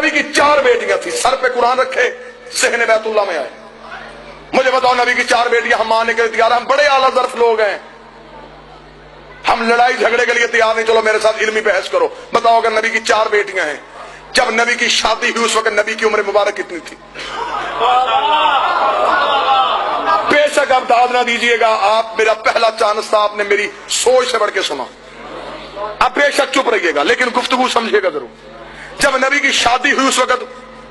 नबी की 4 बेटियां थी, सर पे कुरान रखे, सहने बैतुल्लाह में आए। मुझे बताओ, नबी की 4 बेटियां हम मानने के लिए तैयार, हम बड़े आला ज़र्फ लोग हैं, हम लड़ाई झगड़े के लिए तैयार नहीं। चलो मेरे साथ इल्मी बहस करो, बताओ अगर नबी की 4 बेटियां हैं, जब नबी की शादी हुई उस वक्त नबी की उम्र मुबारक कितनी थी? बेशक आप दाद ना दीजिएगा, आप मेरा पहला चांस था, आपने मेरी सोच से बढ़ के सुना, आप बेशक चुप रहिएगा, लेकिन गुफ्तगू समझिएगा जरूर। जब नबी की शादी हुई उस वक्त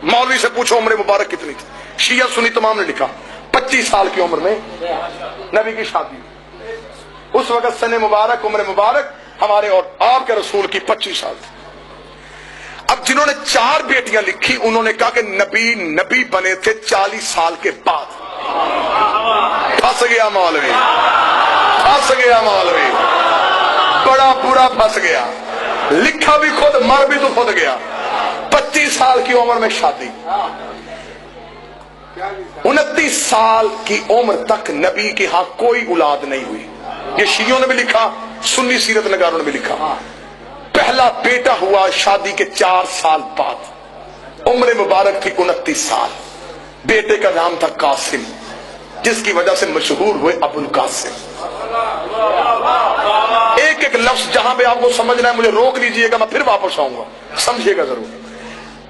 मौलवी से पूछो उम्र मुबारक कितनी थी? शिया सुन्नी तमाम ने लिखा 25 साल की उम्र में नबी की शादी। उस वक्त सने मुबारक, उम्र मुबारक हमारे और आपके रसूल की 25 साल थी। अब जिन्होंने 4 बेटियां लिखी, उन्होंने कहा कि नबी बने थे 40 साल के बाद। फंस गया मौलवी, फंस गया मौलवी, बड़ा बुरा फंस गया। लिखा भी खुद, मर भी तो खुद गया। 25 साल की उम्र में शादी, 29 साल की उम्र तक नबी के यहां कोई औलाद नहीं हुई। ये शियों ने भी लिखा, सुन्नी सीरत नगारों ने भी लिखा। पहला बेटा हुआ शादी के 4 साल बाद, उम्र मुबारक थी 29 साल। बेटे का नाम था कासिम, जिसकी वजह से मशहूर हुए अबुल कासिम। एक एक लफ्ज जहां पे आपको समझना है मुझे रोक लीजिएगा, मैं फिर वापस आऊंगा, समझिएगा जरूर।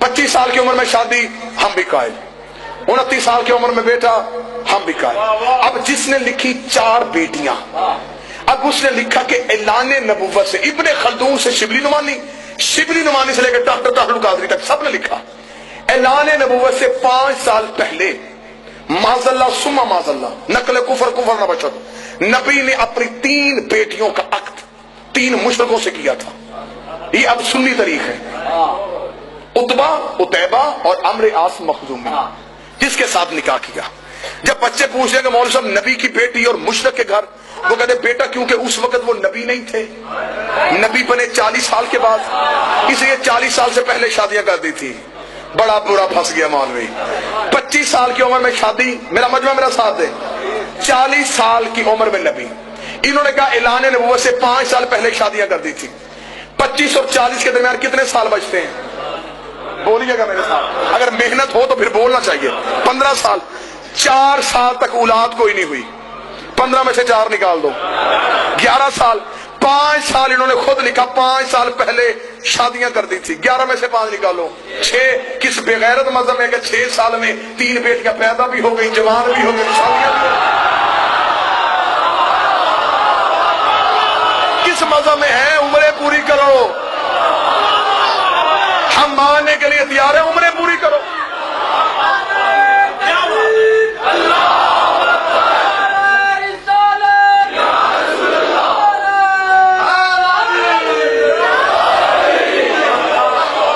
25 साल की उम्र में शादी, हम भी कायल। 29 साल की उम्र में बेटा, हम भी कायल। अब जिसने लिखी 4 बेटियां, अब उसने लिखा कि ऐलाने नबुव्वत से इब्ने खल्दून से शिबली नुमानी से लेकर डॉक्टर तारुल कादरी तक सबने लिखा, ऐलाने नबुव्वत से 5 साल पहले माज़ल्ला सुम्मा माज़ल्ला, नकल कुफर कुफर न बचत, नबी ने अपनी 3 बेटियों का अक्द 3 मुशरकों से किया था। ये अब सुन्नी तारीख है, उतबा, उतैबा और अम्र आस मखजूमी, जिसके साथ निकाह किया। जब बच्चे पूछ रहे कि मौलवी साहब नबी की बेटी और मुशरक के घर, वो कहते बेटा क्योंकि उस वक्त वो नबी नहीं थे, नबी बने 40 साल के बाद, इसलिए 40 साल से पहले शादियां कर दी थी। बड़ा बुरा फंस गया मौलवी। 25 साल की उम्र में शादी, मेरा मजमा मेरा साथ दे, 40 साल की उम्र में नबी। इन्होंने कहा ऐलान नबुव्वत से 5 साल पहले शादियां कर दी थी। 25 और 40 के दरमियान कितने साल बचते हैं? बोलिएगा मेरे साथ, अगर मेहनत हो तो फिर बोलना चाहिए। 15 साल। 4 साल तक औलाद कोई नहीं हुई, 15 में से 4 निकाल दो, 11 साल। 5 साल इन्होंने खुद लिखा, 5 साल पहले शादियां कर दी थी, 11 में से 5 निकालो, 6। किस बेगैरत मजहब में कि 6 साल में 3 बेटियां पैदा भी हो गई, जवान भी हो गई, शादियां भी हो गई? किस मजहब में है? उम्रें पूरी करो, हम मानने के लिए तैयार है, उम्रें पूरी करो।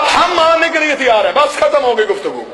हम मानने के लिए तैयार है, बस खत्म हो गई गुफ्तगू।